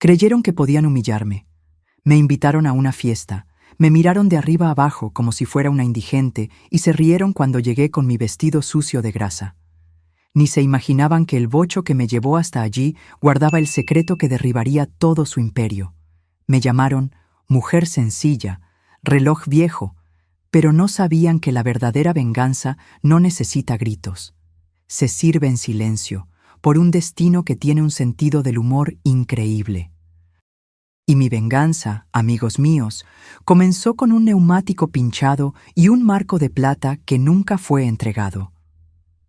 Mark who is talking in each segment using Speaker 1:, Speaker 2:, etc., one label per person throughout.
Speaker 1: Creyeron que podían humillarme. Me invitaron a una fiesta, me miraron de arriba abajo como si fuera una indigente y se rieron cuando llegué con mi vestido sucio de grasa. Ni se imaginaban que el bocho que me llevó hasta allí guardaba el secreto que derribaría todo su imperio. Me llamaron mujer sencilla, reloj viejo, pero no sabían que la verdadera venganza no necesita gritos. Se sirve en silencio, por un destino que tiene un sentido del humor increíble. Y mi venganza, amigos míos, comenzó con un neumático pinchado y un marco de plata que nunca fue entregado.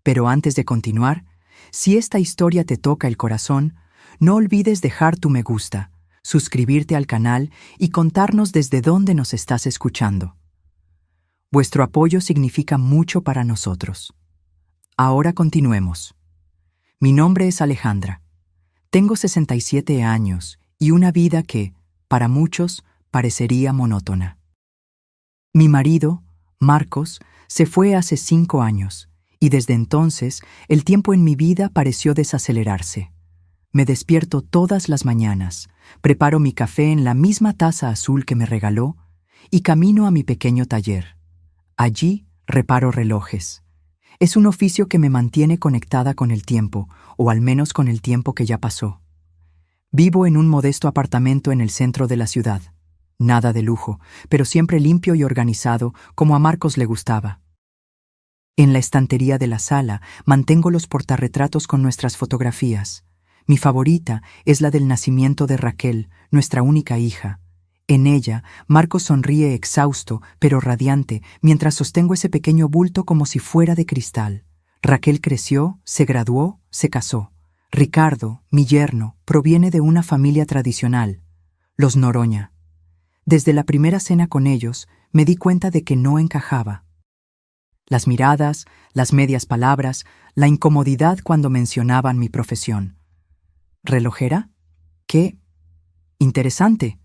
Speaker 1: Pero antes de continuar, si esta historia te toca el corazón, no olvides dejar tu me gusta, suscribirte al canal y contarnos desde dónde nos estás escuchando. Vuestro apoyo significa mucho para nosotros. Ahora continuemos. Mi nombre es Alejandra. Tengo 67 años y una vida que, para muchos, parecería monótona. Mi marido, Marcos, se fue hace 5 años, y desde entonces el tiempo en mi vida pareció desacelerarse. Me despierto todas las mañanas, preparo mi café en la misma taza azul que me regaló y camino a mi pequeño taller. Allí reparo relojes. Es un oficio que me mantiene conectada con el tiempo, o al menos con el tiempo que ya pasó. Vivo en un modesto apartamento en el centro de la ciudad. Nada de lujo, pero siempre limpio y organizado, como a Marcos le gustaba. En la estantería de la sala mantengo los portarretratos con nuestras fotografías. Mi favorita es la del nacimiento de Raquel, nuestra única hija. En ella, Marcos sonríe exhausto, pero radiante, mientras sostengo ese pequeño bulto como si fuera de cristal. Raquel creció, se graduó, se casó. Ricardo, mi yerno, proviene de una familia tradicional, los Noroña. Desde la primera cena con ellos, me di cuenta de que no encajaba. Las miradas, las medias palabras, la incomodidad cuando mencionaban mi profesión. ¿Relojera? ¡Qué interesante!,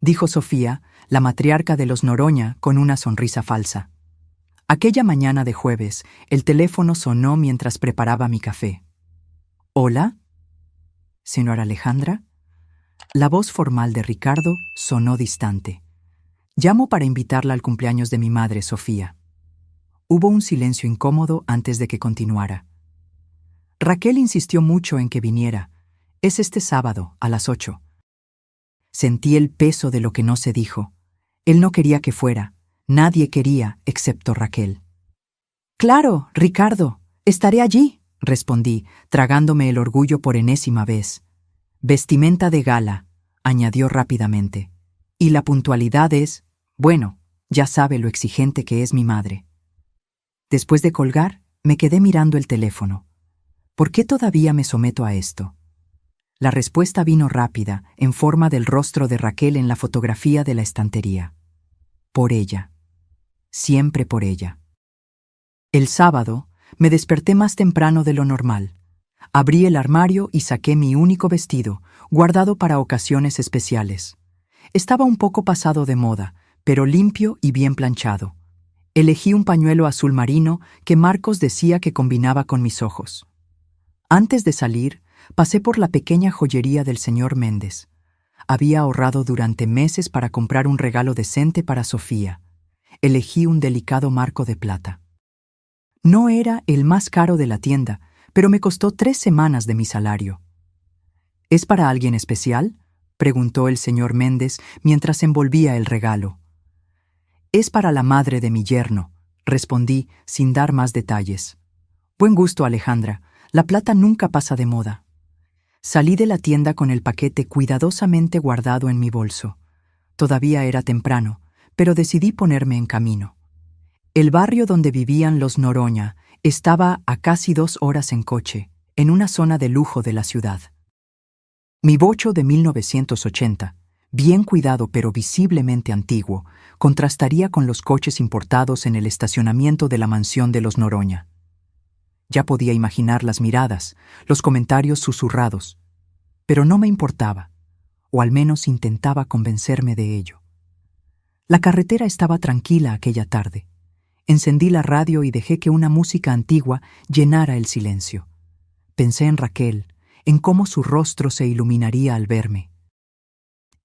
Speaker 1: dijo Sofía, la matriarca de los Noroña, con una sonrisa falsa. Aquella mañana de jueves, el teléfono sonó mientras preparaba mi café. ¿Hola? ¿Señora Alejandra? La voz formal de Ricardo sonó distante. Llamo para invitarla al cumpleaños de mi madre, Sofía. Hubo un silencio incómodo antes de que continuara. Raquel insistió mucho en que viniera. Es este sábado, a las 8. Sentí el peso de lo que no se dijo. Él no quería que fuera. Nadie quería, excepto Raquel. «Claro, Ricardo, estaré allí», respondí, tragándome el orgullo por enésima vez. «Vestimenta de gala», añadió rápidamente. «Y la puntualidad es, bueno, ya sabe lo exigente que es mi madre». Después de colgar, me quedé mirando el teléfono. ¿Por qué todavía me someto a esto? La respuesta vino rápida, en forma del rostro de Raquel en la fotografía de la estantería. Por ella. Siempre por ella. El sábado, me desperté más temprano de lo normal. Abrí el armario y saqué mi único vestido, guardado para ocasiones especiales. Estaba un poco pasado de moda, pero limpio y bien planchado. Elegí un pañuelo azul marino que Marcos decía que combinaba con mis ojos. Antes de salir, pasé por la pequeña joyería del señor Méndez. Había ahorrado durante meses para comprar un regalo decente para Sofía. Elegí un delicado marco de plata. No era el más caro de la tienda, pero me costó 3 semanas de mi salario. ¿Es para alguien especial?, preguntó el señor Méndez mientras envolvía el regalo. «Es para la madre de mi yerno», respondí sin dar más detalles. «Buen gusto, Alejandra. La plata nunca pasa de moda». Salí de la tienda con el paquete cuidadosamente guardado en mi bolso. Todavía era temprano, pero decidí ponerme en camino. El barrio donde vivían los Noroña estaba a casi 2 horas en coche, en una zona de lujo de la ciudad. Mi bocho de 1980, bien cuidado pero visiblemente antiguo, contrastaría con los coches importados en el estacionamiento de la mansión de los Noroña. Ya podía imaginar las miradas, los comentarios susurrados, pero no me importaba, o al menos intentaba convencerme de ello. La carretera estaba tranquila aquella tarde. Encendí la radio y dejé que una música antigua llenara el silencio. Pensé en Raquel, en cómo su rostro se iluminaría al verme.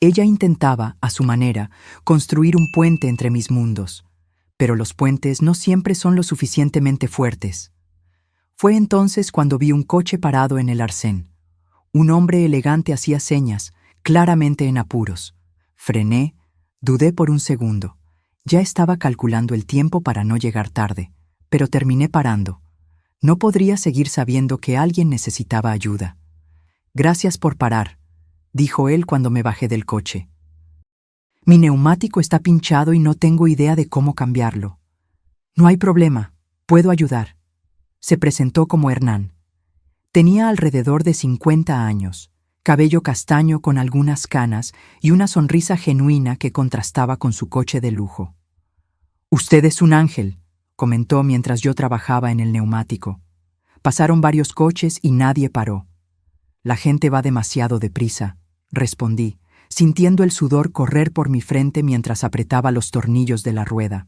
Speaker 1: Ella intentaba, a su manera, construir un puente entre mis mundos, pero los puentes no siempre son lo suficientemente fuertes. Fue entonces cuando vi un coche parado en el arcén. Un hombre elegante hacía señas, claramente en apuros. Frené, dudé por un segundo. Ya estaba calculando el tiempo para no llegar tarde, pero terminé parando. No podría seguir sabiendo que alguien necesitaba ayuda. «Gracias por parar», dijo él cuando me bajé del coche. «Mi neumático está pinchado y no tengo idea de cómo cambiarlo». «No hay problema, puedo ayudar». Se presentó como Hernán. Tenía alrededor de 50 años, cabello castaño con algunas canas y una sonrisa genuina que contrastaba con su coche de lujo. «Usted es un ángel», comentó mientras yo trabajaba en el neumático. Pasaron varios coches y nadie paró. «La gente va demasiado deprisa», respondí, sintiendo el sudor correr por mi frente mientras apretaba los tornillos de la rueda.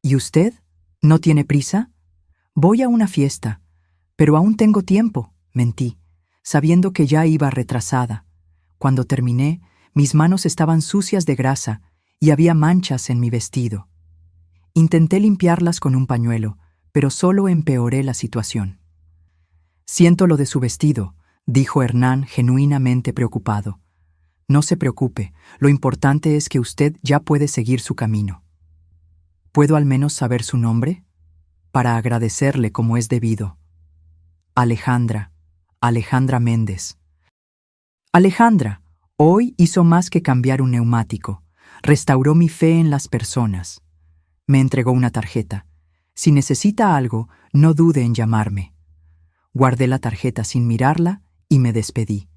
Speaker 1: «¿Y usted? ¿No tiene prisa?» «Voy a una fiesta, pero aún tengo tiempo», mentí, sabiendo que ya iba retrasada. Cuando terminé, mis manos estaban sucias de grasa y había manchas en mi vestido. Intenté limpiarlas con un pañuelo, pero solo empeoré la situación. «Siento lo de su vestido», dijo Hernán genuinamente preocupado. «No se preocupe, lo importante es que usted ya puede seguir su camino». «¿Puedo al menos saber su nombre?» «Para agradecerle como es debido». «Alejandra Méndez». Alejandra, hoy hizo más que cambiar un neumático. Restauró mi fe en las personas. Me entregó una tarjeta. «Si necesita algo, no dude en llamarme». Guardé la tarjeta sin mirarla y me despedí.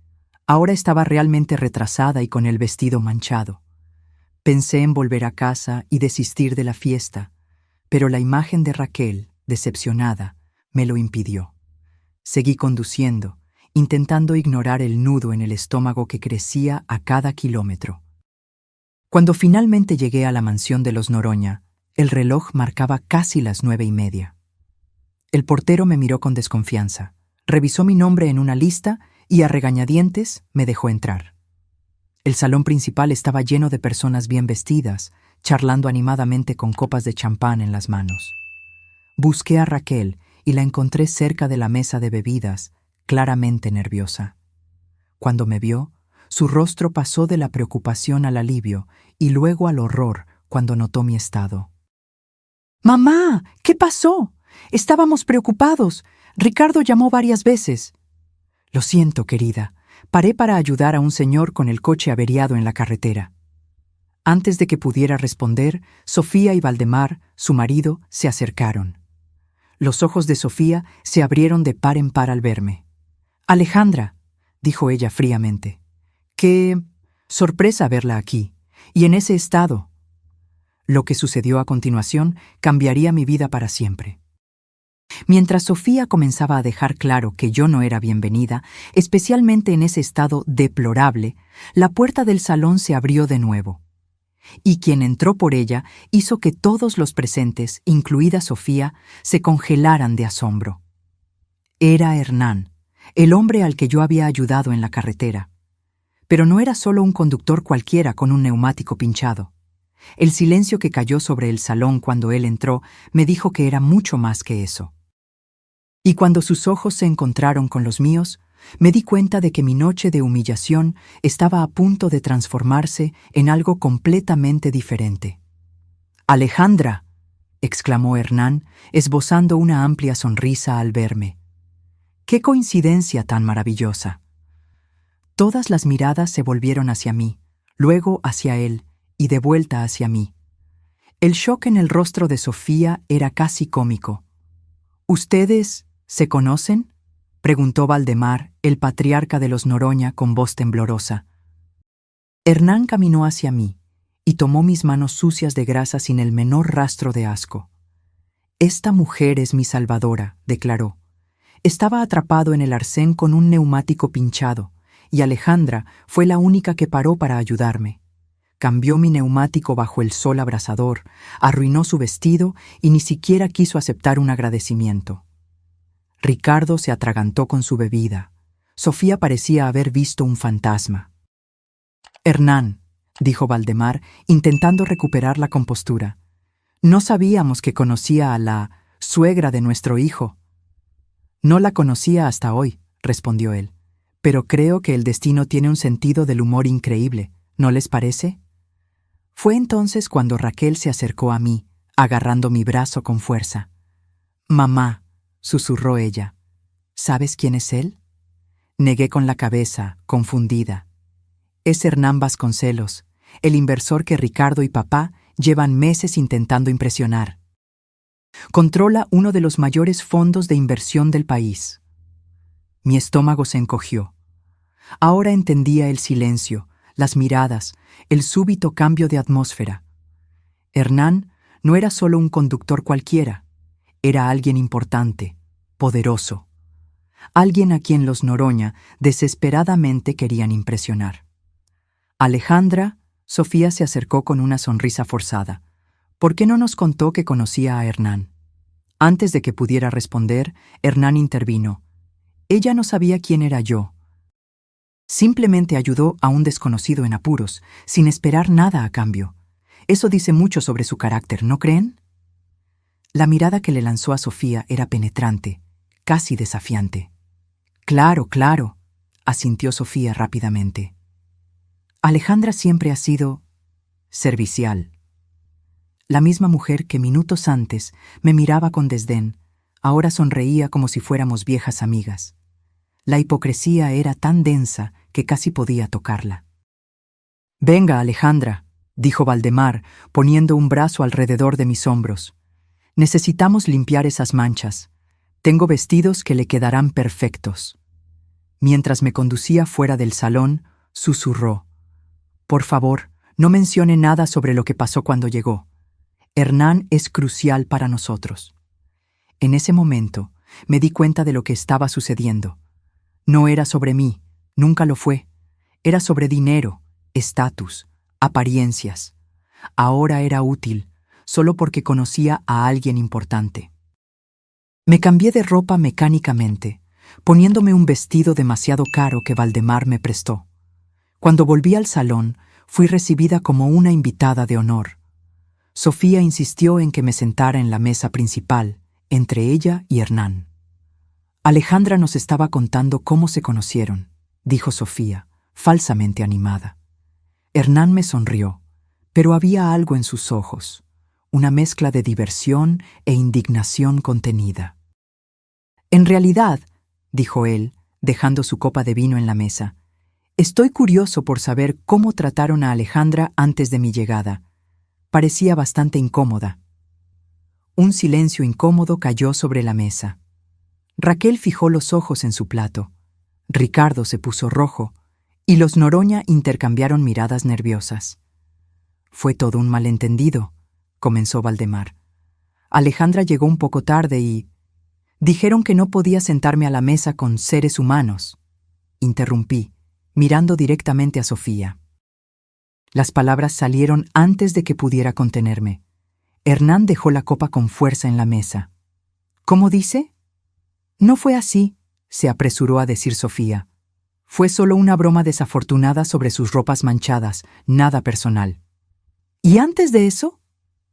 Speaker 1: Ahora estaba realmente retrasada y con el vestido manchado. Pensé en volver a casa y desistir de la fiesta, pero la imagen de Raquel, decepcionada, me lo impidió. Seguí conduciendo, intentando ignorar el nudo en el estómago que crecía a cada kilómetro. Cuando finalmente llegué a la mansión de los Noroña, el reloj marcaba casi las 9:30. El portero me miró con desconfianza, revisó mi nombre en una lista y a regañadientes me dejó entrar. El salón principal estaba lleno de personas bien vestidas, charlando animadamente con copas de champán en las manos. Busqué a Raquel y la encontré cerca de la mesa de bebidas, claramente nerviosa. Cuando me vio, su rostro pasó de la preocupación al alivio y luego al horror cuando notó mi estado. «Mamá, ¿qué pasó? Estábamos preocupados. Ricardo llamó varias veces». «Lo siento, querida. Paré para ayudar a un señor con el coche averiado en la carretera». Antes de que pudiera responder, Sofía y Valdemar, su marido, se acercaron. Los ojos de Sofía se abrieron de par en par al verme. «Alejandra», dijo ella fríamente. «Qué sorpresa verla aquí, y en ese estado». Lo que sucedió a continuación cambiaría mi vida para siempre. Mientras Sofía comenzaba a dejar claro que yo no era bienvenida, especialmente en ese estado deplorable, la puerta del salón se abrió de nuevo. Y quien entró por ella hizo que todos los presentes, incluida Sofía, se congelaran de asombro. Era Hernán, el hombre al que yo había ayudado en la carretera. Pero no era solo un conductor cualquiera con un neumático pinchado. El silencio que cayó sobre el salón cuando él entró me dijo que era mucho más que eso. Y cuando sus ojos se encontraron con los míos, me di cuenta de que mi noche de humillación estaba a punto de transformarse en algo completamente diferente. «Alejandra», exclamó Hernán, esbozando una amplia sonrisa al verme. «¡Qué coincidencia tan maravillosa!». Todas las miradas se volvieron hacia mí, luego hacia él y de vuelta hacia mí. El shock en el rostro de Sofía era casi cómico. «¿Ustedes se conocen?», preguntó Valdemar, el patriarca de los Noroña, con voz temblorosa. Hernán caminó hacia mí y tomó mis manos sucias de grasa sin el menor rastro de asco. «Esta mujer es mi salvadora», declaró. Estaba atrapado en el arcén con un neumático pinchado, y Alejandra fue la única que paró para ayudarme. Cambió mi neumático bajo el sol abrasador, arruinó su vestido y ni siquiera quiso aceptar un agradecimiento. Ricardo se atragantó con su bebida. Sofía parecía haber visto un fantasma. Hernán, dijo Valdemar, intentando recuperar la compostura. No sabíamos que conocía a la suegra de nuestro hijo. No la conocía hasta hoy, respondió él. Pero creo que el destino tiene un sentido del humor increíble, ¿no les parece? Fue entonces cuando Raquel se acercó a mí, agarrando mi brazo con fuerza. Mamá, susurró ella, ¿sabes quién es él? Negué con la cabeza, confundida. Es Hernán Vasconcelos, el inversor que Ricardo y papá llevan meses intentando impresionar. Controla uno de los mayores fondos de inversión del país. Mi estómago se encogió. Ahora entendía el silencio, las miradas, el súbito cambio de atmósfera. Hernán no era solo un conductor cualquiera, era alguien importante, poderoso. Alguien a quien los Noroña desesperadamente querían impresionar. Alejandra, Sofía se acercó con una sonrisa forzada. ¿Por qué no nos contó que conocía a Hernán? Antes de que pudiera responder, Hernán intervino. Ella no sabía quién era yo. Simplemente ayudó a un desconocido en apuros, sin esperar nada a cambio. Eso dice mucho sobre su carácter, ¿no creen? La mirada que le lanzó a Sofía era penetrante, casi desafiante. Claro, claro, asintió Sofía rápidamente. Alejandra siempre ha sido servicial. La misma mujer que minutos antes me miraba con desdén, ahora sonreía como si fuéramos viejas amigas. La hipocresía era tan densa que casi podía tocarla. Venga, Alejandra, dijo Valdemar, poniendo un brazo alrededor de mis hombros. Necesitamos limpiar esas manchas. Tengo vestidos que le quedarán perfectos. Mientras me conducía fuera del salón, susurró. Por favor, no mencione nada sobre lo que pasó cuando llegó. Hernán es crucial para nosotros. En ese momento, me di cuenta de lo que estaba sucediendo. No era sobre mí, nunca lo fue. Era sobre dinero, estatus, apariencias. Ahora era útil, solo porque conocía a alguien importante. Me cambié de ropa mecánicamente, poniéndome un vestido demasiado caro que Valdemar me prestó. Cuando volví al salón, fui recibida como una invitada de honor. Sofía insistió en que me sentara en la mesa principal, entre ella y Hernán. Alejandra nos estaba contando cómo se conocieron, dijo Sofía, falsamente animada. Hernán me sonrió, pero había algo en sus ojos, una mezcla de diversión e indignación contenida. En realidad, dijo él, dejando su copa de vino en la mesa, estoy curioso por saber cómo trataron a Alejandra antes de mi llegada. Parecía bastante incómoda. Un silencio incómodo cayó sobre la mesa. Raquel fijó los ojos en su plato. Ricardo se puso rojo, y los Noroña intercambiaron miradas nerviosas. Fue todo un malentendido, comenzó Valdemar. Alejandra llegó un poco tarde y... Dijeron que no podía sentarme a la mesa con seres humanos. Interrumpí, mirando directamente a Sofía. Las palabras salieron antes de que pudiera contenerme. Hernán dejó la copa con fuerza en la mesa. ¿Cómo dice? No fue así, se apresuró a decir Sofía. Fue solo una broma desafortunada sobre sus ropas manchadas, nada personal. ¿Y antes de eso?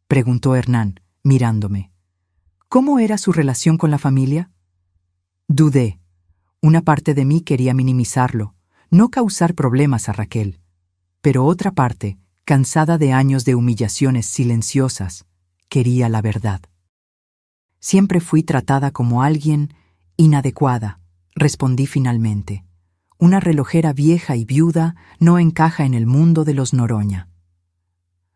Speaker 1: Preguntó Hernán, mirándome. ¿Cómo era su relación con la familia? Dudé. Una parte de mí quería minimizarlo, no causar problemas a Raquel. Pero otra parte, cansada de años de humillaciones silenciosas, quería la verdad. Siempre fui tratada como alguien inadecuada, respondí finalmente. Una relojera vieja y viuda no encaja en el mundo de los Noroña.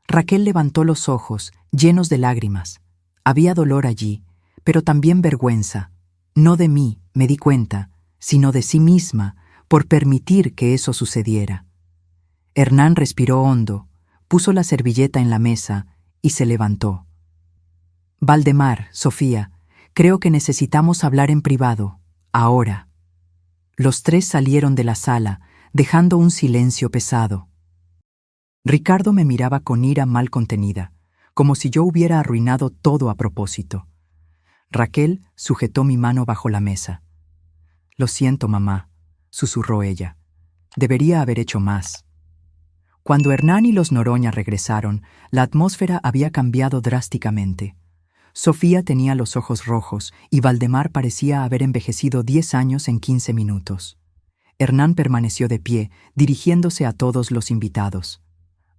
Speaker 1: Raquel levantó los ojos, llenos de lágrimas. Había dolor allí, pero también vergüenza. No de mí, me di cuenta, sino de sí misma, por permitir que eso sucediera. Hernán respiró hondo, puso la servilleta en la mesa y se levantó. Valdemar, Sofía, creo que necesitamos hablar en privado, ahora. Los tres salieron de la sala, dejando un silencio pesado. Ricardo me miraba con ira mal contenida, como si yo hubiera arruinado todo a propósito. Raquel sujetó mi mano bajo la mesa. Lo siento, mamá, susurró ella. Debería haber hecho más. Cuando Hernán y los Noroña regresaron, la atmósfera había cambiado drásticamente. Sofía tenía los ojos rojos y Valdemar parecía haber envejecido 10 años en 15 minutos. Hernán permaneció de pie, dirigiéndose a todos los invitados.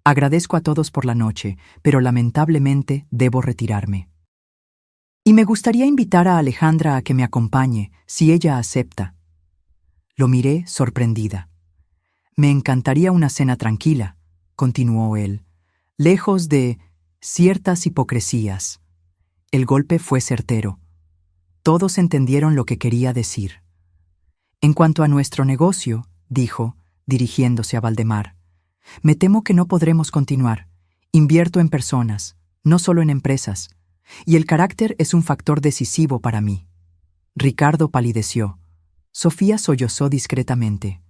Speaker 1: Agradezco a todos por la noche, pero lamentablemente debo retirarme. Y me gustaría invitar a Alejandra a que me acompañe, si ella acepta. Lo miré sorprendida. Me encantaría una cena tranquila, continuó él, lejos de ciertas hipocresías. El golpe fue certero. Todos entendieron lo que quería decir. En cuanto a nuestro negocio, dijo, dirigiéndose a Valdemar, me temo que no podremos continuar. Invierto en personas, no solo en empresas, y el carácter es un factor decisivo para mí. Ricardo palideció. Sofía sollozó discretamente.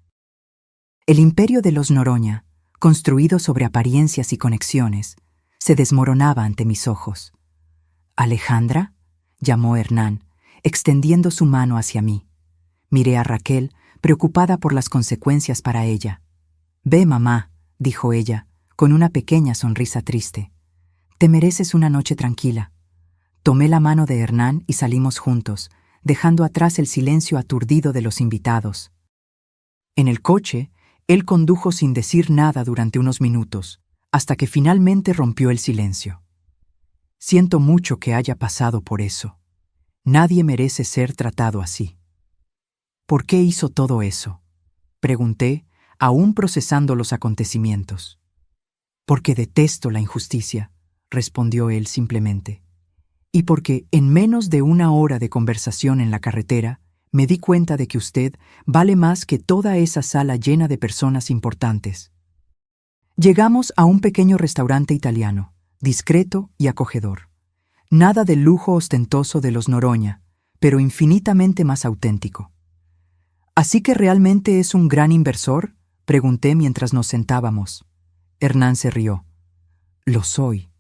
Speaker 1: El imperio de los Noroña, construido sobre apariencias y conexiones, se desmoronaba ante mis ojos. «¿Alejandra?», llamó Hernán, extendiendo su mano hacia mí. Miré a Raquel, preocupada por las consecuencias para ella. «Ve, mamá», dijo ella, con una pequeña sonrisa triste. «Te mereces una noche tranquila». Tomé la mano de Hernán y salimos juntos, dejando atrás el silencio aturdido de los invitados. En el coche, él condujo sin decir nada durante unos minutos, hasta que finalmente rompió el silencio. Siento mucho que haya pasado por eso. Nadie merece ser tratado así. ¿Por qué hizo todo eso?, pregunté, aún procesando los acontecimientos. Porque detesto la injusticia, respondió él simplemente. Y porque en menos de una hora de conversación en la carretera, me di cuenta de que usted vale más que toda esa sala llena de personas importantes. Llegamos a un pequeño restaurante italiano, discreto y acogedor. Nada del lujo ostentoso de los Noroña, pero infinitamente más auténtico. ¿Así que realmente es un gran inversor?, pregunté mientras nos sentábamos. Hernán se rió. Lo soy.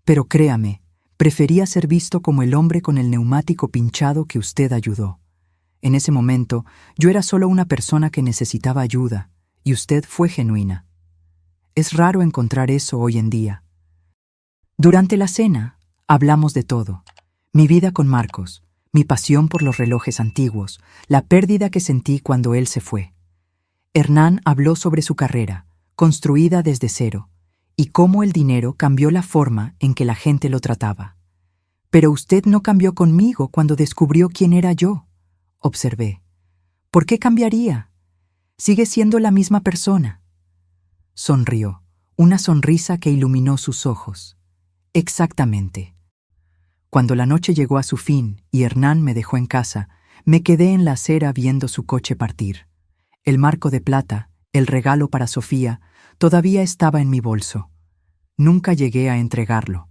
Speaker 1: Pero créame, prefería ser visto como el hombre con el neumático pinchado que usted ayudó. En ese momento, yo era solo una persona que necesitaba ayuda, y usted fue genuina. Es raro encontrar eso hoy en día. Durante la cena, hablamos de todo. Mi vida con Marcos, mi pasión por los relojes antiguos, la pérdida que sentí cuando él se fue. Hernán habló sobre su carrera, construida desde cero, y cómo el dinero cambió la forma en que la gente lo trataba. Pero usted no cambió conmigo cuando descubrió quién era yo, observé. ¿Por qué cambiaría? Sigue siendo la misma persona. Sonrió, una sonrisa que iluminó sus ojos. Exactamente. Cuando la noche llegó a su fin y Hernán me dejó en casa, me quedé en la acera viendo su coche partir. El marco de plata, el regalo para Sofía, todavía estaba en mi bolso. Nunca llegué a entregarlo.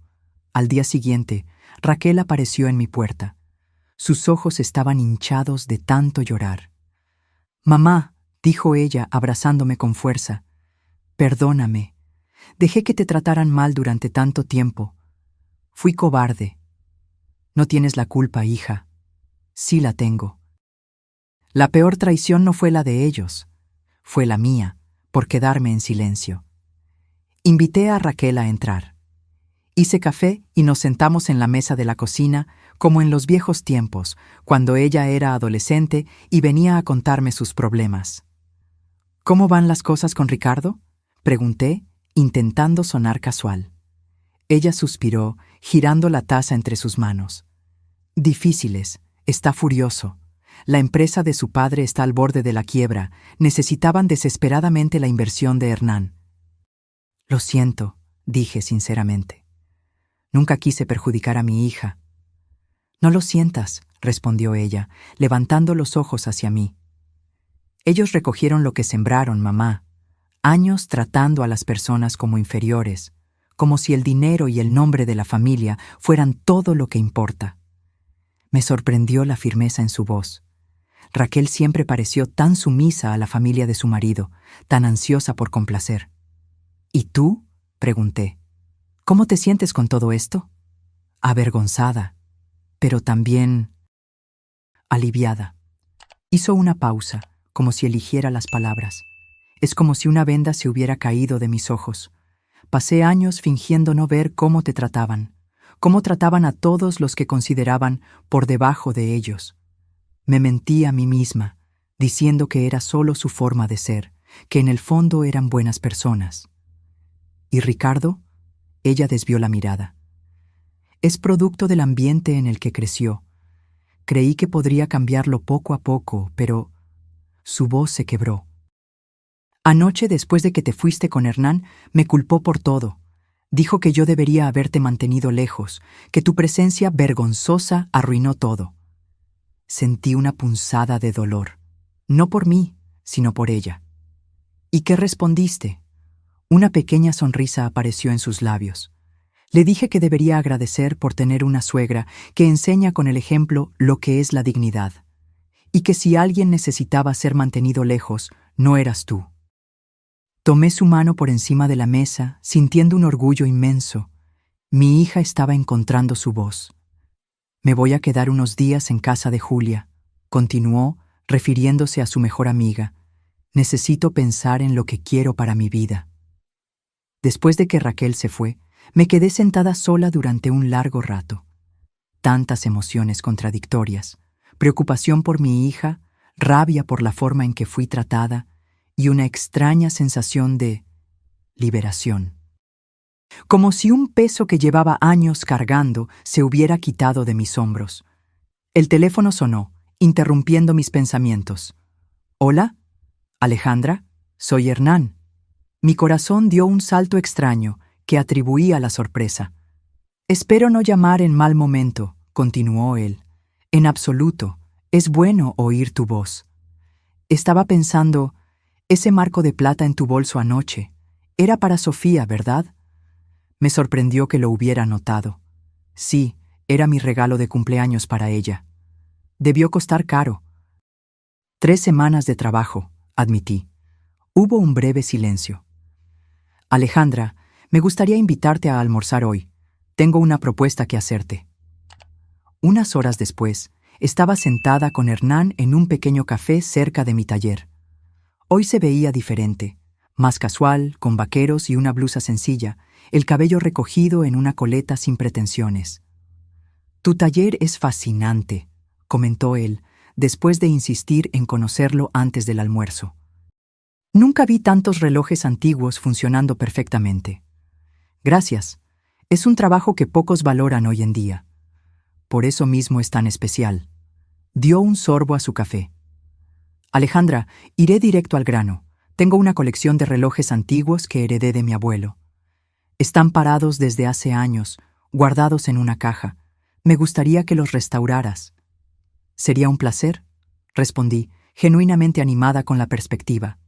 Speaker 1: Al día siguiente, Raquel apareció en mi puerta. Sus ojos estaban hinchados de tanto llorar. «Mamá», dijo ella, abrazándome con fuerza, «perdóname. Dejé que te trataran mal durante tanto tiempo. Fui cobarde». «No tienes la culpa, hija». «Sí la tengo». La peor traición no fue la de ellos, fue la mía, por quedarme en silencio. Invité a Raquel a entrar. Hice café y nos sentamos en la mesa de la cocina, como en los viejos tiempos, cuando ella era adolescente y venía a contarme sus problemas. «¿Cómo van las cosas con Ricardo?», pregunté, intentando sonar casual. Ella suspiró, girando la taza entre sus manos. «Difíciles, está furioso. La empresa de su padre está al borde de la quiebra. Necesitaban desesperadamente la inversión de Hernán». «Lo siento», dije sinceramente. «Nunca quise perjudicar a mi hija». «No lo sientas», respondió ella, levantando los ojos hacia mí. «Ellos recogieron lo que sembraron, mamá. Años tratando a las personas como inferiores, como si el dinero y el nombre de la familia fueran todo lo que importa». Me sorprendió la firmeza en su voz. Raquel siempre pareció tan sumisa a la familia de su marido, tan ansiosa por complacer. «¿Y tú?», pregunté. «¿Cómo te sientes con todo esto?». «Avergonzada, pero también aliviada». Hizo una pausa, como si eligiera las palabras. Es como si una venda se hubiera caído de mis ojos. Pasé años fingiendo no ver cómo te trataban, cómo trataban a todos los que consideraban por debajo de ellos. Me mentí a mí misma, diciendo que era solo su forma de ser, que en el fondo eran buenas personas. ¿Y Ricardo? Ella desvió la mirada. Es producto del ambiente en el que creció. Creí que podría cambiarlo poco a poco, pero su voz se quebró. Anoche, después de que te fuiste con Hernán, me culpó por todo. Dijo que yo debería haberte mantenido lejos, que tu presencia vergonzosa arruinó todo. Sentí una punzada de dolor, no por mí, sino por ella. ¿Y qué respondiste? Una pequeña sonrisa apareció en sus labios. Le dije que debería agradecer por tener una suegra que enseña con el ejemplo lo que es la dignidad, y que si alguien necesitaba ser mantenido lejos, no eras tú. Tomé su mano por encima de la mesa, sintiendo un orgullo inmenso. Mi hija estaba encontrando su voz. Me voy a quedar unos días en casa de Julia, continuó, refiriéndose a su mejor amiga. Necesito pensar en lo que quiero para mi vida. Después de que Raquel se fue, me quedé sentada sola durante un largo rato. Tantas emociones contradictorias, preocupación por mi hija, rabia por la forma en que fui tratada y una extraña sensación de liberación. Como si un peso que llevaba años cargando se hubiera quitado de mis hombros. El teléfono sonó, interrumpiendo mis pensamientos. «¿Hola? Alejandra, soy Hernán». Mi corazón dio un salto extraño que atribuí a la sorpresa. «Espero no llamar en mal momento», continuó él. «En absoluto, es bueno oír tu voz». Estaba pensando, ese marco de plata en tu bolso anoche, era para Sofía, ¿verdad? Me sorprendió que lo hubiera notado. Sí, era mi regalo de cumpleaños para ella. Debió costar caro. 3 semanas de trabajo, admití. Hubo un breve silencio. Alejandra, me gustaría invitarte a almorzar hoy. Tengo una propuesta que hacerte. Unas horas después, estaba sentada con Hernán en un pequeño café cerca de mi taller. Hoy se veía diferente, más casual, con vaqueros y una blusa sencilla, el cabello recogido en una coleta sin pretensiones. «Tu taller es fascinante», comentó él, después de insistir en conocerlo antes del almuerzo. «Nunca vi tantos relojes antiguos funcionando perfectamente». «Gracias. Es un trabajo que pocos valoran hoy en día. Por eso mismo es tan especial». Dio un sorbo a su café. «Alejandra, iré directo al grano. Tengo una colección de relojes antiguos que heredé de mi abuelo. Están parados desde hace años, guardados en una caja. Me gustaría que los restauraras». «Sería un placer», respondí, genuinamente animada con la perspectiva.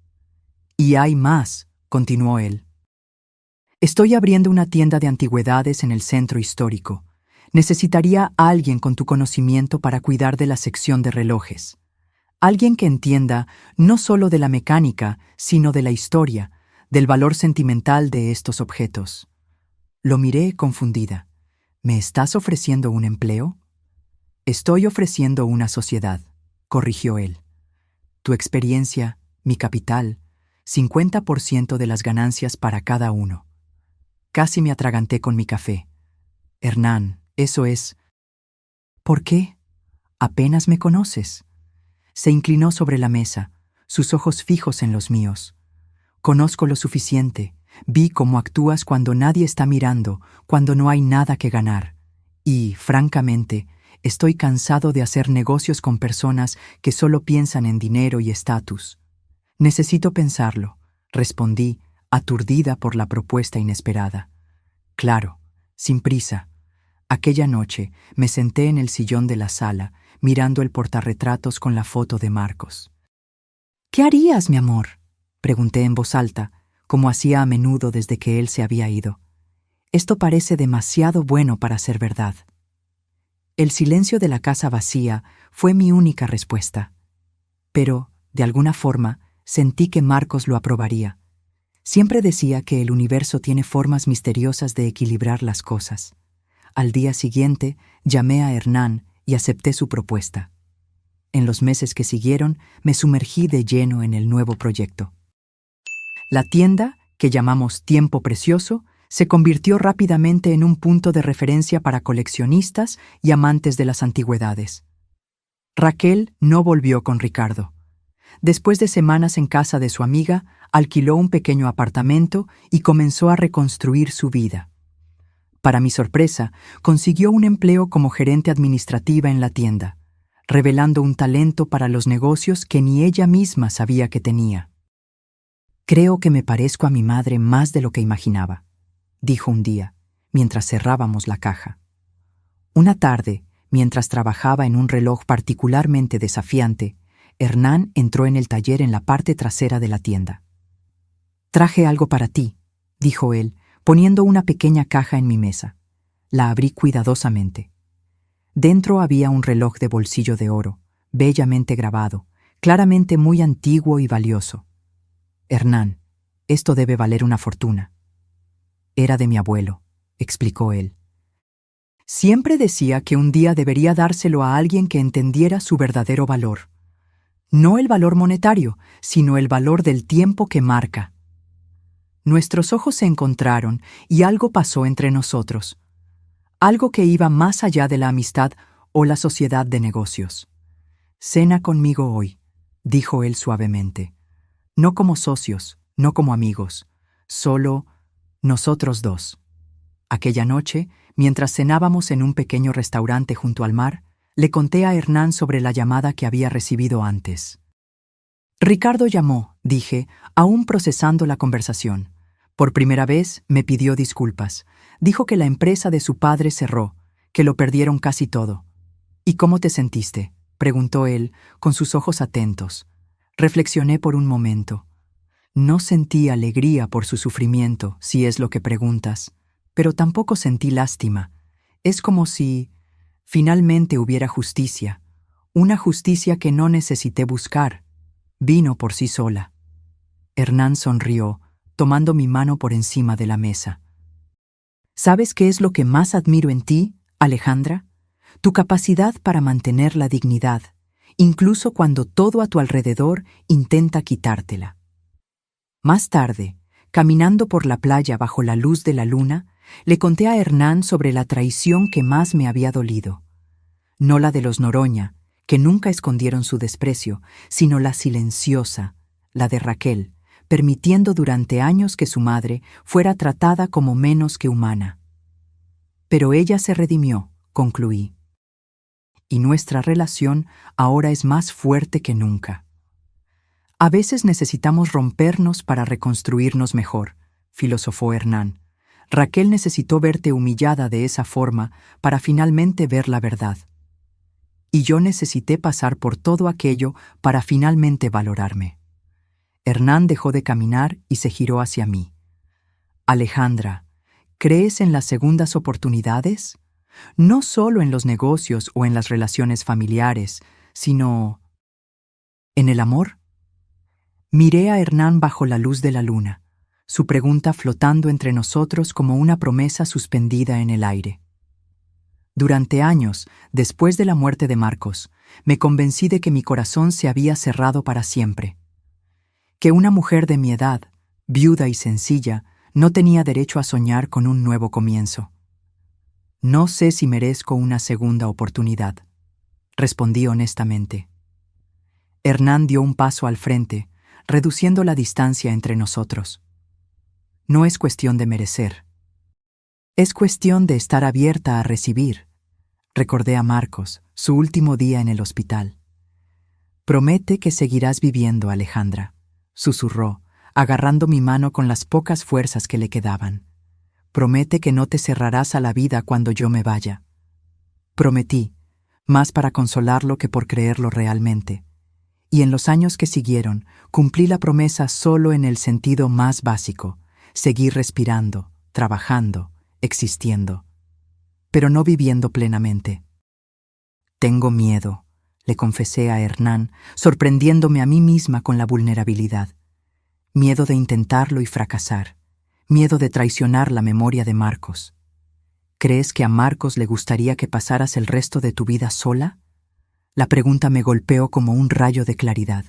Speaker 1: «Y hay más», continuó él. «Estoy abriendo una tienda de antigüedades en el centro histórico. Necesitaría a alguien con tu conocimiento para cuidar de la sección de relojes. Alguien que entienda no solo de la mecánica, sino de la historia, del valor sentimental de estos objetos». Lo miré confundida. «¿Me estás ofreciendo un empleo?» «Estoy ofreciendo una sociedad», corrigió él. «Tu experiencia, mi capital, 50% de las ganancias para cada uno». Casi me atraganté con mi café. «Hernán, eso es...» «¿Por qué? Apenas me conoces». Se inclinó sobre la mesa, sus ojos fijos en los míos. «Conozco lo suficiente. Vi cómo actúas cuando nadie está mirando, cuando no hay nada que ganar. Y, francamente, estoy cansado de hacer negocios con personas que solo piensan en dinero y estatus». «Necesito pensarlo», respondí, aturdida por la propuesta inesperada. «Claro, sin prisa». Aquella noche me senté en el sillón de la sala, mirando el portarretratos con la foto de Marcos. «¿Qué harías, mi amor?», pregunté en voz alta, como hacía a menudo desde que él se había ido. «Esto parece demasiado bueno para ser verdad». El silencio de la casa vacía fue mi única respuesta. Pero, de alguna forma, sentí que Marcos lo aprobaría. Siempre decía que el universo tiene formas misteriosas de equilibrar las cosas. Al día siguiente, llamé a Hernán y acepté su propuesta. En los meses que siguieron, me sumergí de lleno en el nuevo proyecto. La tienda, que llamamos Tiempo Precioso, se convirtió rápidamente en un punto de referencia para coleccionistas y amantes de las antigüedades. Raquel no volvió con Ricardo. Después de semanas en casa de su amiga, alquiló un pequeño apartamento y comenzó a reconstruir su vida. Para mi sorpresa, consiguió un empleo como gerente administrativa en la tienda, revelando un talento para los negocios que ni ella misma sabía que tenía. «Creo que me parezco a mi madre más de lo que imaginaba», dijo un día, mientras cerrábamos la caja. Una tarde, mientras trabajaba en un reloj particularmente desafiante, Hernán entró en el taller en la parte trasera de la tienda. «Traje algo para ti», dijo él, poniendo una pequeña caja en mi mesa. La abrí cuidadosamente. Dentro había un reloj de bolsillo de oro, bellamente grabado, claramente muy antiguo y valioso. «Hernán, esto debe valer una fortuna». «Era de mi abuelo», explicó él. «Siempre decía que un día debería dárselo a alguien que entendiera su verdadero valor. No el valor monetario, sino el valor del tiempo que marca». Nuestros ojos se encontraron y algo pasó entre nosotros. Algo que iba más allá de la amistad o la sociedad de negocios. «Cena conmigo hoy», dijo él suavemente. «No como socios, no como amigos, solo nosotros dos». Aquella noche, mientras cenábamos en un pequeño restaurante junto al mar, le conté a Hernán sobre la llamada que había recibido antes. «Ricardo llamó», dije, aún procesando la conversación. «Por primera vez me pidió disculpas. Dijo que la empresa de su padre cerró, que lo perdieron casi todo». «¿Y cómo te sentiste?», preguntó él, con sus ojos atentos. Reflexioné por un momento. No sentí alegría por su sufrimiento, si es lo que preguntas, pero tampoco sentí lástima. Es como si finalmente hubiera justicia, una justicia que no necesité buscar. Vino por sí sola. Hernán sonrió, tomando mi mano por encima de la mesa. «¿Sabes qué es lo que más admiro en ti, Alejandra? Tu capacidad para mantener la dignidad, incluso cuando todo a tu alrededor intenta quitártela». Más tarde, caminando por la playa bajo la luz de la luna, le conté a Hernán sobre la traición que más me había dolido. No la de los Noroña, que nunca escondieron su desprecio, sino la silenciosa, la de Raquel, permitiendo durante años que su madre fuera tratada como menos que humana. «Pero ella se redimió», concluí. «Y nuestra relación ahora es más fuerte que nunca». «A veces necesitamos rompernos para reconstruirnos mejor», filosofó Hernán. «Raquel necesitó verte humillada de esa forma para finalmente ver la verdad. Y yo necesité pasar por todo aquello para finalmente valorarme». Hernán dejó de caminar y se giró hacia mí. «Alejandra, ¿crees en las segundas oportunidades? No solo en los negocios o en las relaciones familiares, sino en el amor». Miré a Hernán bajo la luz de la luna, su pregunta flotando entre nosotros como una promesa suspendida en el aire. Durante años, después de la muerte de Marcos, me convencí de que mi corazón se había cerrado para siempre. Que una mujer de mi edad, viuda y sencilla, no tenía derecho a soñar con un nuevo comienzo. «No sé si merezco una segunda oportunidad», respondí honestamente. Hernán dio un paso al frente, reduciendo la distancia entre nosotros. «No es cuestión de merecer. Es cuestión de estar abierta a recibir», recordé a Marcos, su último día en el hospital. «Promete que seguirás viviendo, Alejandra», susurró, agarrando mi mano con las pocas fuerzas que le quedaban. «Promete que no te cerrarás a la vida cuando yo me vaya». Prometí, más para consolarlo que por creerlo realmente. Y en los años que siguieron, cumplí la promesa solo en el sentido más básico: seguir respirando, trabajando, existiendo, pero no viviendo plenamente. «Tengo miedo», le confesé a Hernán, sorprendiéndome a mí misma con la vulnerabilidad. Miedo de intentarlo y fracasar, miedo de traicionar la memoria de Marcos. «¿Crees que a Marcos le gustaría que pasaras el resto de tu vida sola?». La pregunta me golpeó como un rayo de claridad.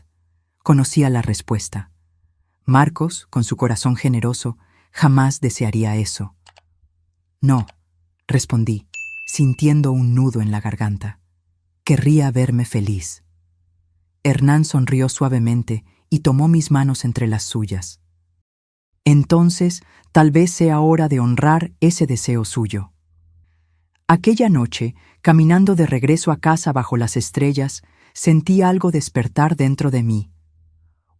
Speaker 1: Conocía la respuesta. Marcos, con su corazón generoso, jamás desearía eso. No, respondí, sintiendo un nudo en la garganta. Querría verme feliz. Hernán sonrió suavemente y tomó mis manos entre las suyas. Entonces, tal vez sea hora de honrar ese deseo suyo. Aquella noche, caminando de regreso a casa bajo las estrellas, sentí algo despertar dentro de mí.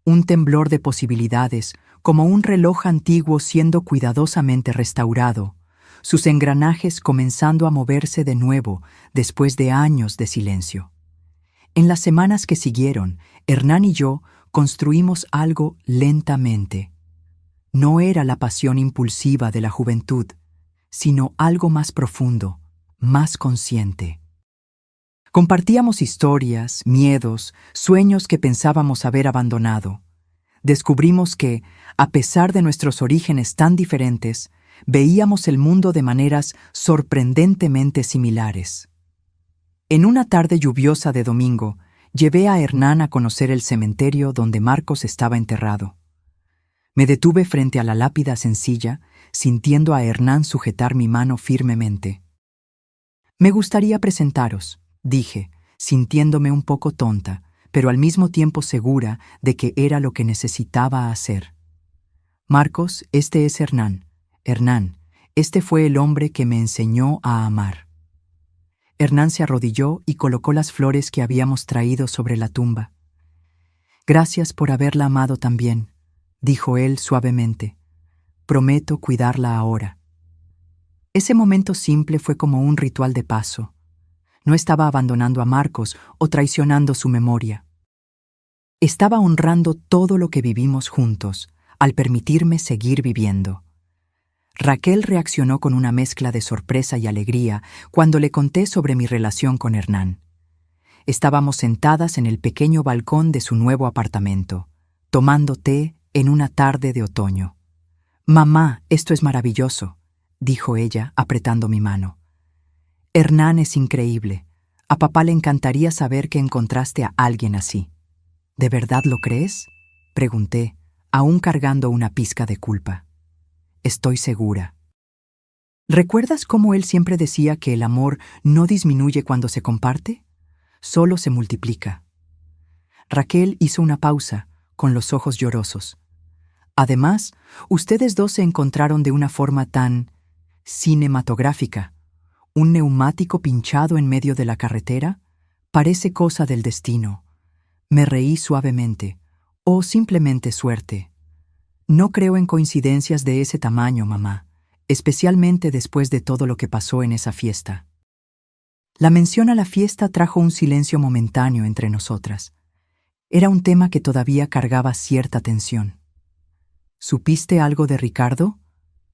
Speaker 1: Un temblor de posibilidades, como un reloj antiguo siendo cuidadosamente restaurado, sus engranajes comenzando a moverse de nuevo después de años de silencio. En las semanas que siguieron, Hernán y yo construimos algo lentamente. No era la pasión impulsiva de la juventud, sino algo más profundo, más consciente. Compartíamos historias, miedos, sueños que pensábamos haber abandonado. Descubrimos que, a pesar de nuestros orígenes tan diferentes, veíamos el mundo de maneras sorprendentemente similares. En una tarde lluviosa de domingo, llevé a Hernán a conocer el cementerio donde Marcos estaba enterrado. Me detuve frente a la lápida sencilla, sintiendo a Hernán sujetar mi mano firmemente. «Me gustaría presentaros», dije, sintiéndome un poco tonta, pero al mismo tiempo segura de que era lo que necesitaba hacer. «Marcos, este es Hernán. Hernán, este fue el hombre que me enseñó a amar». Hernán se arrodilló y colocó las flores que habíamos traído sobre la tumba. «Gracias por haberla amado también», dijo él suavemente. «Prometo cuidarla ahora». Ese momento simple fue como un ritual de paso. No estaba abandonando a Marcos o traicionando su memoria. Estaba honrando todo lo que vivimos juntos, al permitirme seguir viviendo. Raquel reaccionó con una mezcla de sorpresa y alegría cuando le conté sobre mi relación con Hernán. Estábamos sentadas en el pequeño balcón de su nuevo apartamento, tomando té en una tarde de otoño. «Mamá, esto es maravilloso», dijo ella, apretando mi mano. «Hernán es increíble. A papá le encantaría saber que encontraste a alguien así». «¿De verdad lo crees?», pregunté, aún cargando una pizca de culpa. «Estoy segura». ¿Recuerdas cómo él siempre decía que el amor no disminuye cuando se comparte? Solo se multiplica. Raquel hizo una pausa, con los ojos llorosos. «Además, ustedes dos se encontraron de una forma tan cinematográfica. Un neumático pinchado en medio de la carretera parece cosa del destino». Me reí suavemente. «O simplemente suerte. No creo en coincidencias de ese tamaño, mamá, especialmente después de todo lo que pasó en esa fiesta». La mención a la fiesta trajo un silencio momentáneo entre nosotras. Era un tema que todavía cargaba cierta tensión. «¿Supiste algo de Ricardo?»,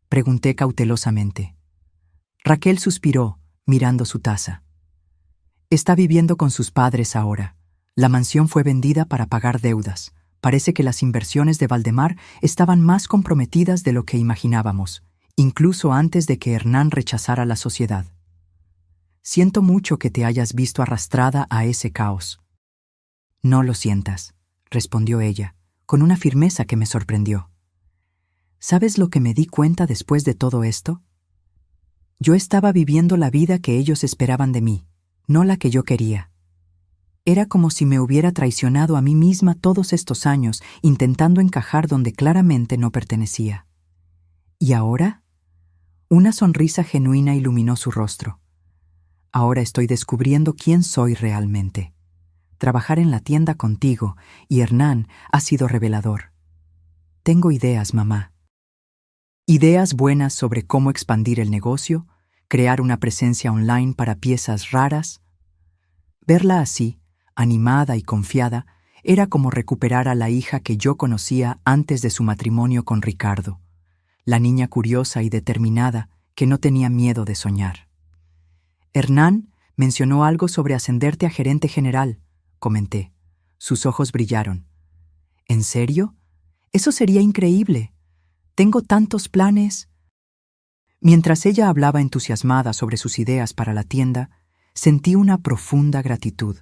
Speaker 1: pregunté cautelosamente. Raquel suspiró, mirando su taza. «Está viviendo con sus padres ahora. La mansión fue vendida para pagar deudas. Parece que las inversiones de Valdemar estaban más comprometidas de lo que imaginábamos, incluso antes de que Hernán rechazara la sociedad. Siento mucho que te hayas visto arrastrada a ese caos». «No lo sientas», respondió ella, con una firmeza que me sorprendió. ¿Sabes lo que me di cuenta después de todo esto? Yo estaba viviendo la vida que ellos esperaban de mí, no la que yo quería. Era como si me hubiera traicionado a mí misma todos estos años, intentando encajar donde claramente no pertenecía. ¿Y ahora? Una sonrisa genuina iluminó su rostro. Ahora estoy descubriendo quién soy realmente. Trabajar en la tienda contigo y Hernán ha sido revelador. Tengo ideas, mamá. Ideas buenas sobre cómo expandir el negocio, crear una presencia online para piezas raras. Verla así, animada y confiada, era como recuperar a la hija que yo conocía antes de su matrimonio con Ricardo, la niña curiosa y determinada que no tenía miedo de soñar. «Hernán mencionó algo sobre ascenderte a gerente general», comenté. Sus ojos brillaron. «¿En serio? Eso sería increíble. Tengo tantos planes». Mientras ella hablaba entusiasmada sobre sus ideas para la tienda, sentí una profunda gratitud.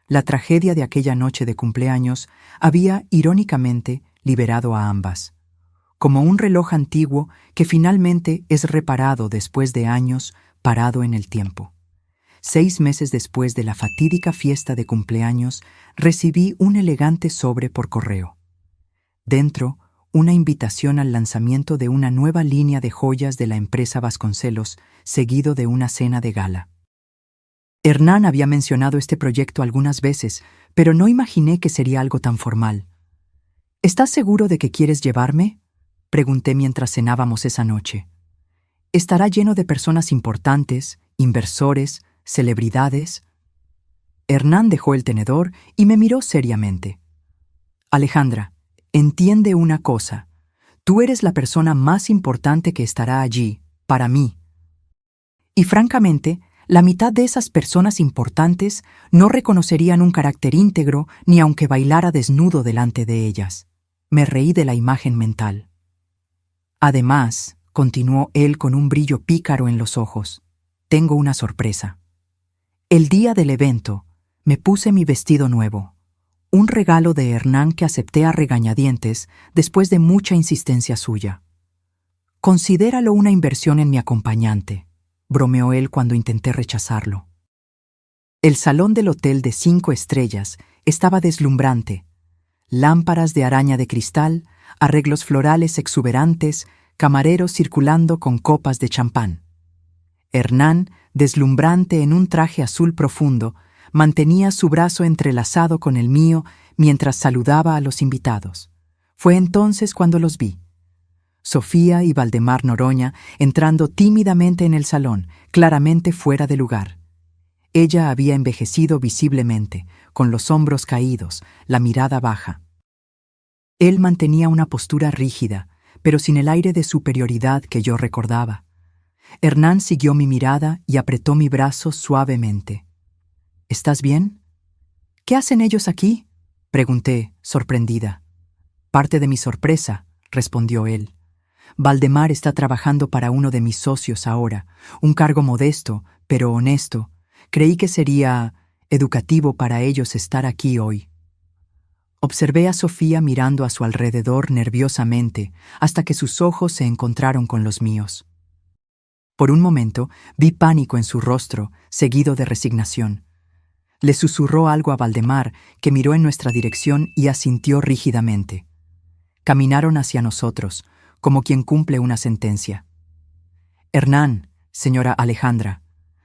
Speaker 1: La tragedia de aquella noche de cumpleaños había, irónicamente, liberado a ambas, como un reloj antiguo que finalmente es reparado después de años parado en el tiempo. 6 meses después de la fatídica fiesta de cumpleaños, recibí un elegante sobre por correo. Dentro, una invitación al lanzamiento de una nueva línea de joyas de la empresa Vasconcelos, seguido de una cena de gala. Hernán había mencionado este proyecto algunas veces, pero no imaginé que sería algo tan formal. ¿Estás seguro de que quieres llevarme?, pregunté mientras cenábamos esa noche. ¿Estará lleno de personas importantes, inversores, celebridades? Hernán dejó el tenedor y me miró seriamente. Alejandra, entiende una cosa. Tú eres la persona más importante que estará allí, para mí. Y francamente, la mitad de esas personas importantes no reconocerían un carácter íntegro ni aunque bailara desnudo delante de ellas. Me reí de la imagen mental. Además, continuó él con un brillo pícaro en los ojos, tengo una sorpresa. El día del evento, me puse mi vestido nuevo, un regalo de Hernán que acepté a regañadientes después de mucha insistencia suya. Considéralo una inversión en mi acompañante, bromeó él cuando intenté rechazarlo. El salón del hotel de 5 estrellas estaba deslumbrante. Lámparas de araña de cristal, arreglos florales exuberantes, camareros circulando con copas de champán. Hernán, deslumbrante en un traje azul profundo, mantenía su brazo entrelazado con el mío mientras saludaba a los invitados. Fue entonces cuando los vi. Sofía y Valdemar Noroña entrando tímidamente en el salón, claramente fuera de lugar. Ella había envejecido visiblemente, con los hombros caídos, la mirada baja. Él mantenía una postura rígida, pero sin el aire de superioridad que yo recordaba. Hernán siguió mi mirada y apretó mi brazo suavemente. ¿Estás bien? ¿Qué hacen ellos aquí?, pregunté, sorprendida. Parte de mi sorpresa, respondió él. Valdemar está trabajando para uno de mis socios ahora, un cargo modesto, pero honesto. Creí que sería educativo para ellos estar aquí hoy. Observé a Sofía mirando a su alrededor nerviosamente hasta que sus ojos se encontraron con los míos. Por un momento vi pánico en su rostro, seguido de resignación. Le susurró algo a Valdemar, que miró en nuestra dirección y asintió rígidamente. Caminaron hacia nosotros, como quien cumple una sentencia. Hernán, señora Alejandra,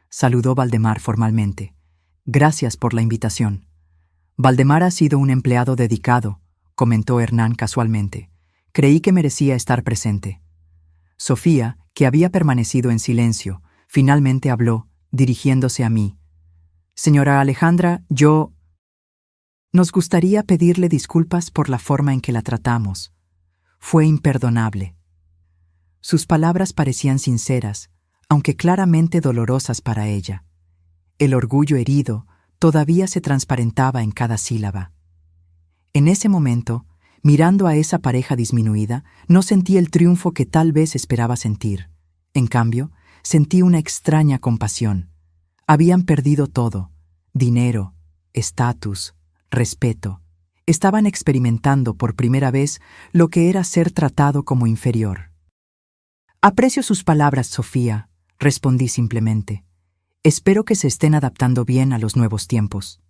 Speaker 1: saludó Valdemar formalmente. Gracias por la invitación. Valdemar ha sido un empleado dedicado, comentó Hernán casualmente. Creí que merecía estar presente. Sofía, que había permanecido en silencio, finalmente habló, dirigiéndose a mí. Señora Alejandra, nos gustaría pedirle disculpas por la forma en que la tratamos. Fue imperdonable. Sus palabras parecían sinceras, aunque claramente dolorosas para ella. El orgullo herido todavía se transparentaba en cada sílaba. En ese momento, mirando a esa pareja disminuida, no sentí el triunfo que tal vez esperaba sentir. En cambio, sentí una extraña compasión. Habían perdido todo: dinero, estatus, respeto. Estaban experimentando por primera vez lo que era ser tratado como inferior. Aprecio sus palabras, Sofía, respondí simplemente. Espero que se estén adaptando bien a los nuevos tiempos.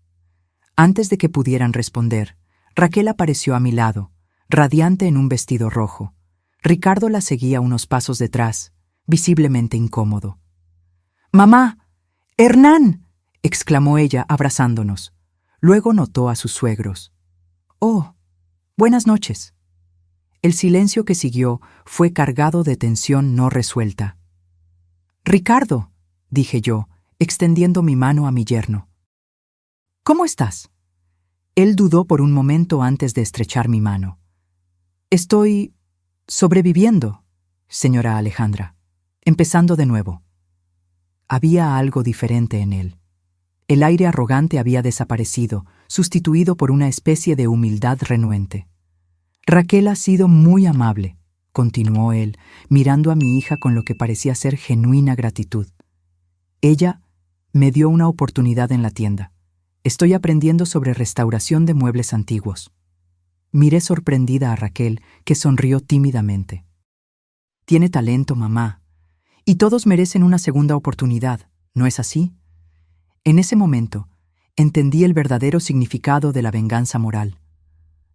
Speaker 1: Antes de que pudieran responder, Raquel apareció a mi lado, radiante en un vestido rojo. Ricardo la seguía unos pasos detrás, visiblemente incómodo. «¡Mamá! ¡Hernán!», exclamó ella abrazándonos. Luego notó a sus suegros. «Oh, buenas noches». El silencio que siguió fue cargado de tensión no resuelta. «Ricardo», dije yo, extendiendo mi mano a mi yerno. «¿Cómo estás?». Él dudó por un momento antes de estrechar mi mano. «Estoy sobreviviendo, señora Alejandra. Empezando de nuevo». Había algo diferente en él. El aire arrogante había desaparecido, sustituido por una especie de humildad renuente. «Raquel ha sido muy amable», continuó él, mirando a mi hija con lo que parecía ser genuina gratitud. «Ella me dio una oportunidad en la tienda. Estoy aprendiendo sobre restauración de muebles antiguos». Miré sorprendida a Raquel, que sonrió tímidamente. Tiene talento, mamá. Y todos merecen una segunda oportunidad, ¿no es así? En ese momento, entendí el verdadero significado de la venganza moral.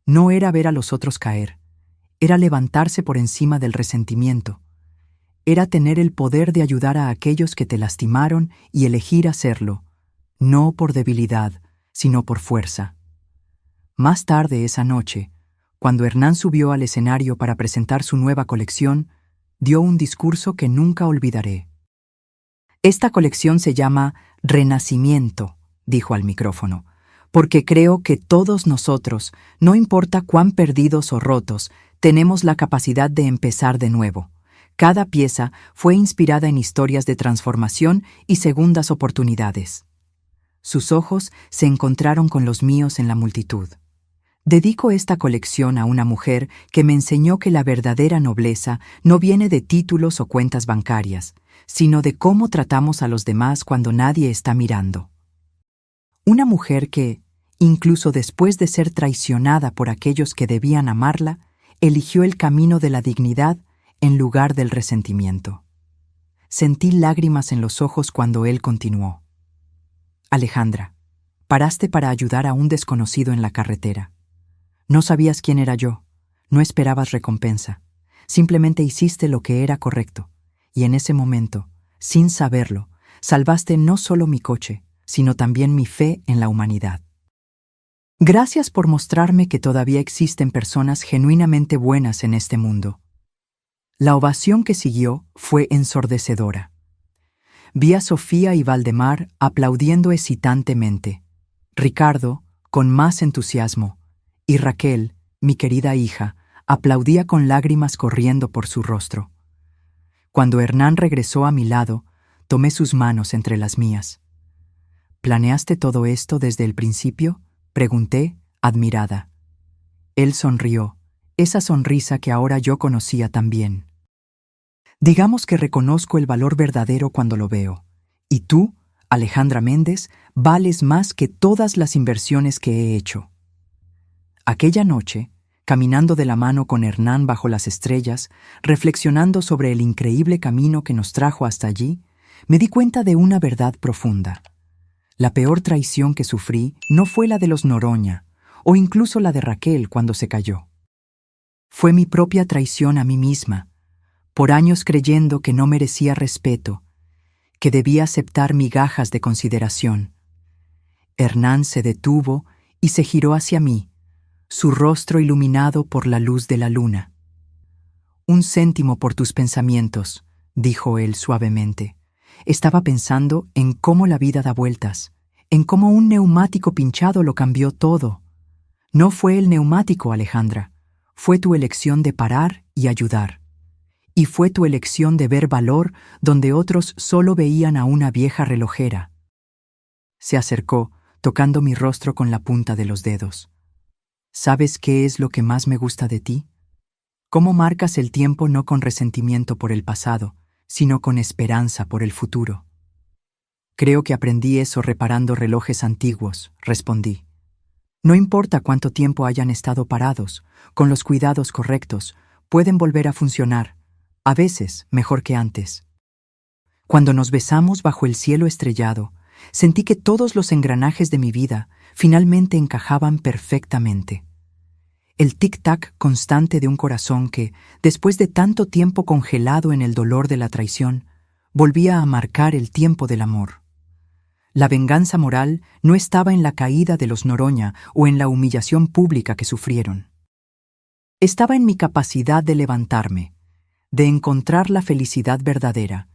Speaker 1: No era ver a los otros caer, era levantarse por encima del resentimiento. Era tener el poder de ayudar a aquellos que te lastimaron y elegir hacerlo, no por debilidad, sino por fuerza. Más tarde esa noche, cuando Hernán subió al escenario para presentar su nueva colección, dio un discurso que nunca olvidaré. Esta colección se llama Renacimiento, dijo al micrófono, porque creo que todos nosotros, no importa cuán perdidos o rotos, tenemos la capacidad de empezar de nuevo. Cada pieza fue inspirada en historias de transformación y segundas oportunidades. Sus ojos se encontraron con los míos en la multitud. Dedico esta colección a una mujer que me enseñó que la verdadera nobleza no viene de títulos o cuentas bancarias, sino de cómo tratamos a los demás cuando nadie está mirando. Una mujer que, incluso después de ser traicionada por aquellos que debían amarla, eligió el camino de la dignidad en lugar del resentimiento. Sentí lágrimas en los ojos cuando él continuó. Alejandra, paraste para ayudar a un desconocido en la carretera. No sabías quién era yo, no esperabas recompensa, simplemente hiciste lo que era correcto, y en ese momento, sin saberlo, salvaste no solo mi coche, sino también mi fe en la humanidad. Gracias por mostrarme que todavía existen personas genuinamente buenas en este mundo. La ovación que siguió fue ensordecedora. Vi a Sofía y Valdemar aplaudiendo excitantemente, Ricardo con más entusiasmo, y Raquel, mi querida hija, aplaudía con lágrimas corriendo por su rostro. Cuando Hernán regresó a mi lado, tomé sus manos entre las mías. ¿Planeaste todo esto desde el principio?, pregunté, admirada. Él sonrió, esa sonrisa que ahora yo conocía tan bien. Digamos que reconozco el valor verdadero cuando lo veo. Y tú, Alejandra Méndez, vales más que todas las inversiones que he hecho. Aquella noche, caminando de la mano con Hernán bajo las estrellas, reflexionando sobre el increíble camino que nos trajo hasta allí, me di cuenta de una verdad profunda. La peor traición que sufrí no fue la de los Noroña, o incluso la de Raquel cuando se cayó. Fue mi propia traición a mí misma, por años creyendo que no merecía respeto, que debía aceptar migajas de consideración. Hernán se detuvo y se giró hacia mí, su rostro iluminado por la luz de la luna. «Un céntimo por tus pensamientos», dijo él suavemente. Estaba pensando en cómo la vida da vueltas, en cómo un neumático pinchado lo cambió todo. No fue el neumático, Alejandra, fue tu elección de parar y ayudar. Y fue tu elección de ver valor donde otros solo veían a una vieja relojera. Se acercó, tocando mi rostro con la punta de los dedos. ¿Sabes qué es lo que más me gusta de ti? Cómo marcas el tiempo no con resentimiento por el pasado, sino con esperanza por el futuro. Creo que aprendí eso reparando relojes antiguos, respondí. No importa cuánto tiempo hayan estado parados, con los cuidados correctos, pueden volver a funcionar, a veces mejor que antes. Cuando nos besamos bajo el cielo estrellado, sentí que todos los engranajes de mi vida finalmente encajaban perfectamente. El tic-tac constante de un corazón que, después de tanto tiempo congelado en el dolor de la traición, volvía a marcar el tiempo del amor. La venganza moral no estaba en la caída de los Noroña o en la humillación pública que sufrieron. Estaba en mi capacidad de levantarme, de encontrar la felicidad verdadera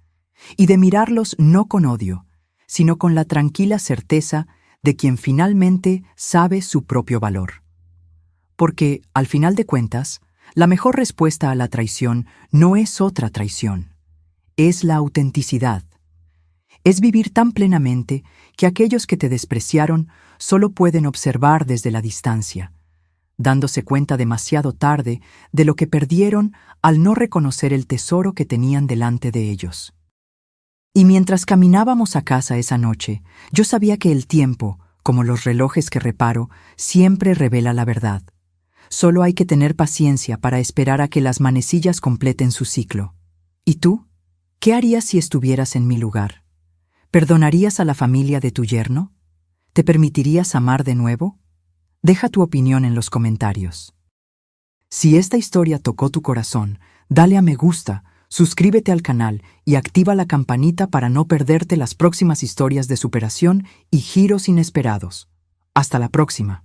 Speaker 1: y de mirarlos no con odio, sino con la tranquila certeza de quien finalmente sabe su propio valor. Porque, al final de cuentas, la mejor respuesta a la traición no es otra traición, es la autenticidad. Es vivir tan plenamente que aquellos que te despreciaron solo pueden observar desde la distancia, dándose cuenta demasiado tarde de lo que perdieron al no reconocer el tesoro que tenían delante de ellos. Y mientras caminábamos a casa esa noche, yo sabía que el tiempo, como los relojes que reparo, siempre revela la verdad. Solo hay que tener paciencia para esperar a que las manecillas completen su ciclo. ¿Y tú? ¿Qué harías si estuvieras en mi lugar? ¿Perdonarías a la familia de tu yerno? ¿Te permitirías amar de nuevo? Deja tu opinión en los comentarios. Si esta historia tocó tu corazón, dale a me gusta, suscríbete al canal y activa la campanita para no perderte las próximas historias de superación y giros inesperados. Hasta la próxima.